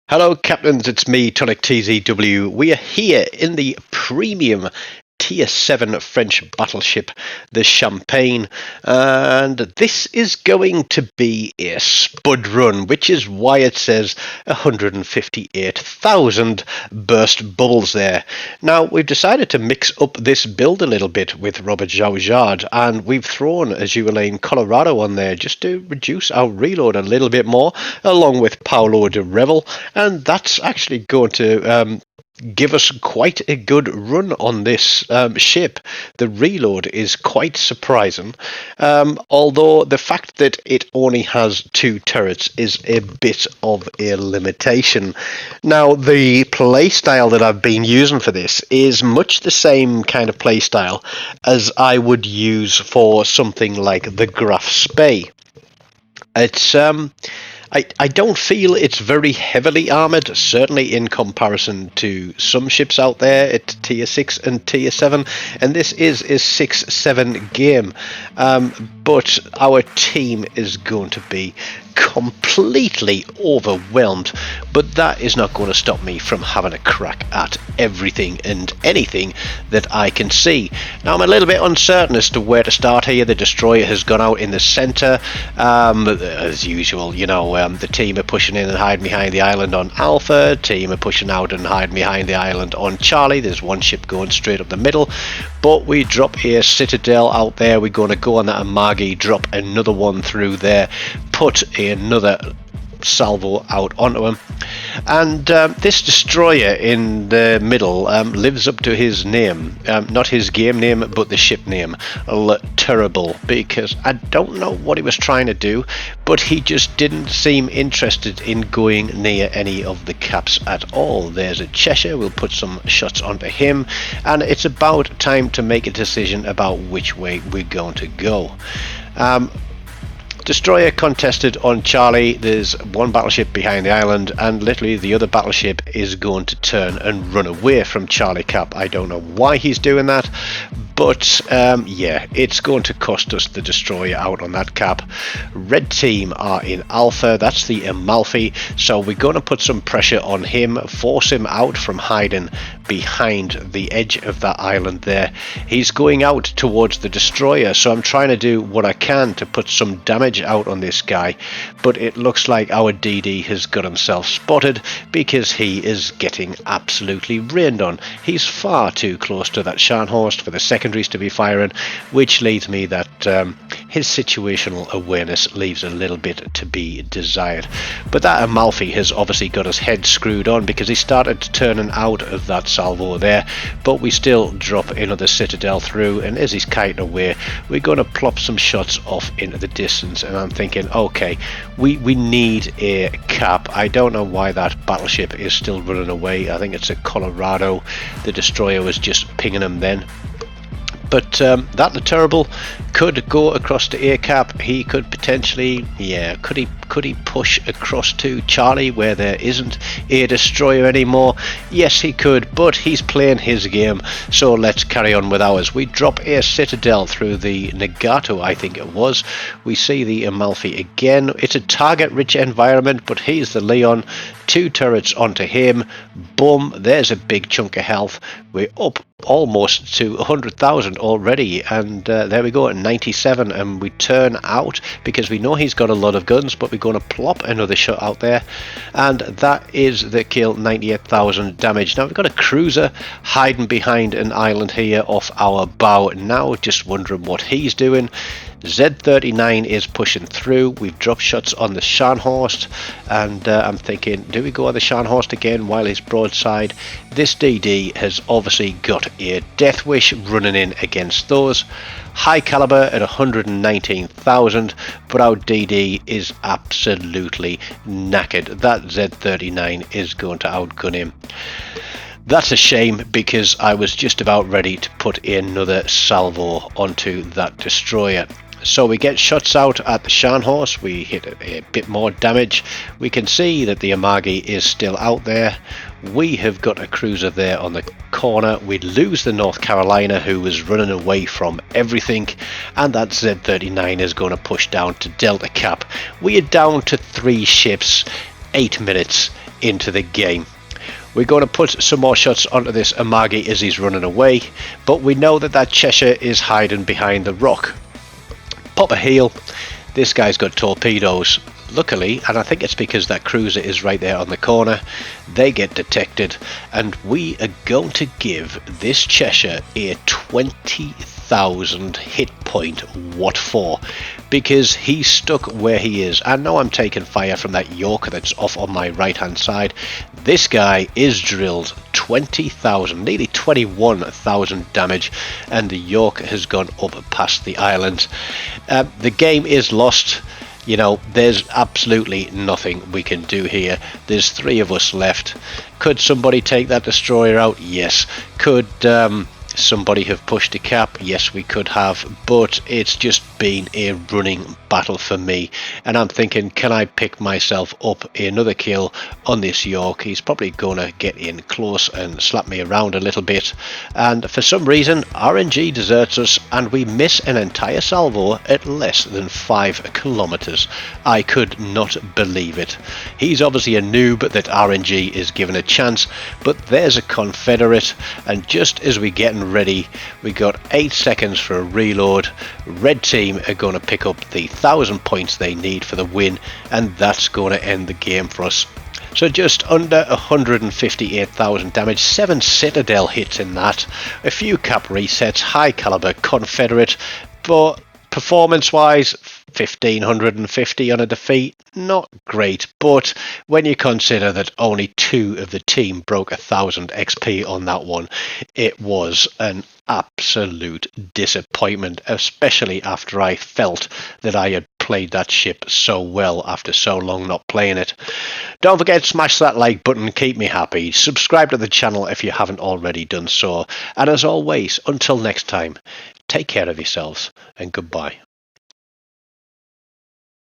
Hello, Captains. It's me, TONIK TZW. We are here in the premium Tier 7 French battleship, the Champagne, and this is going to be a spud run, which is why it says 158,000 burst bubbles there. Now, we've decided to mix up this build a little bit with Robert Jaujard, and we've thrown a Julian Colorado on there just to reduce our reload a little bit more, along with Paolo de Revel, and that's actually going to give us quite a good run on this ship. The reload is quite surprising, although the fact that it only has 2 turrets is a bit of a limitation. Now, the playstyle that I've been using for this is much the same kind of playstyle as I would use for something like the Graf Spee. It's I don't feel it's very heavily armoured, certainly in comparison to some ships out there at Tier 6 and Tier 7, and this is a 6-7 game, but our team is going to be completely overwhelmed, but that is not going to stop me from having a crack at everything and anything that I can see. Now, I'm a little bit uncertain as to where to start here. The destroyer has gone out in the centre, as usual. The team are pushing in and hiding behind the island on Alpha, team are pushing out and hiding behind the island on Charlie. There's one ship going straight up the middle, but we drop a Citadel out there. We're going to go on that Amagi, drop another one through there, put another salvo out onto him, and this destroyer in the middle lives up to his name, not his game name but the ship name, Terrible, because I don't know what he was trying to do, but he just didn't seem interested in going near any of the caps at all. There's a Cheshire. We'll put some shots onto him, and it's about time to make a decision about which way we're going to go. Destroyer contested on Charlie. There's one battleship behind the island, and literally the other battleship is going to turn and run away from Charlie Cap. I don't know why he's doing that, but yeah, it's going to cost us the destroyer out on that cap. Red team are in Alpha. That's the Amalfi, so we're going to put some pressure on him, force him out from hiding behind the edge of that island there. He's going out towards the destroyer, so I'm trying to do what I can to put some damage out on this guy, but it looks like our DD has got himself spotted because he is getting absolutely rained on. He's far too close to that Scharnhorst for the secondaries to be firing, which leads me that his situational awareness leaves a little bit to be desired. But that Amalfi has obviously got his head screwed on because he started turning out of that salvo there, but we still drop another Citadel through, and as he's kiting away, we're going to plop some shots off into the distance, and I'm thinking, okay, we need a cap. I don't know why that battleship is still running away. I think it's a Colorado. The destroyer was just pinging him then. But that the Terrible could go across to A cap. He could potentially, could he push across to Charlie where there isn't a destroyer anymore? Yes, he could, but he's playing his game, so let's carry on with ours. We drop a Citadel through the Nagato, I think it was. We see the Amalfi again. It's a target-rich environment, but he's the Leon. 2 turrets onto him. Boom, there's a big chunk of health. We're up almost to 100,000 already, and there we go at 97, and we turn out because we know he's got a lot of guns, but we're going to plop another shot out there, and that is the kill. 98,000 damage. Now we've got a cruiser hiding behind an island here off our bow now, just wondering what he's doing. Z39 is pushing through. We've dropped shots on the Scharnhorst, and I'm thinking, do we go on the Scharnhorst again while he's broadside? This DD has obviously got a Death Wish running in against those. High caliber at 119,000, but our DD is absolutely knackered. That Z39 is going to outgun him. That's a shame because I was just about ready to put another salvo onto that destroyer. So we get shots out at the Scharnhorst. We hit a bit more damage. We can see that the Amagi is still out there. We have got a cruiser there on the corner. We lose the North Carolina, who was running away from everything, and that Z39 is going to push down to Delta Cap. We are down to 3 ships, 8 minutes into the game. We're going to put some more shots onto this Amagi as he's running away, but we know that Cheshire is hiding behind the rock. Pop a heel. This guy's got torpedoes. Luckily, and I think it's because that cruiser is right there on the corner, they get detected, and we are going to give this Cheshire a 20,000 hit point. What for? Because he's stuck where he is. I know I'm taking fire from that York that's off on my right hand side. This guy is drilled 20,000, nearly 21,000 damage, and the York has gone up past the island. The game is lost. You know, there's absolutely nothing we can do here. There's 3 of us left. Could somebody take that destroyer out? Yes. Could somebody have pushed a cap? Yes, we could have, but it's just been a running battle for me, and I'm thinking, can I pick myself up another kill on this York? He's probably gonna get in close and slap me around a little bit, and for some reason RNG deserts us and we miss an entire salvo at less than 5 kilometers. I could not believe it. He's obviously a noob that RNG is given a chance, but there's a Confederate, and just as we're getting ready, we got 8 seconds for a reload. Red team are going to pick up the 1,000 points they need for the win, and that's going to end the game for us. So just under 158,000 damage, 7 Citadel hits in that, a few cap resets, high caliber Confederate, but performance wise 1,550 on a defeat, not great, but when you consider that only 2 of the team broke 1,000 XP on that one, it was an absolute disappointment, especially after I felt that I had played that ship so well after so long not playing it. Don't forget to smash that like button, keep me happy, subscribe to the channel if you haven't already done so, and as always, until next time, take care of yourselves and goodbye.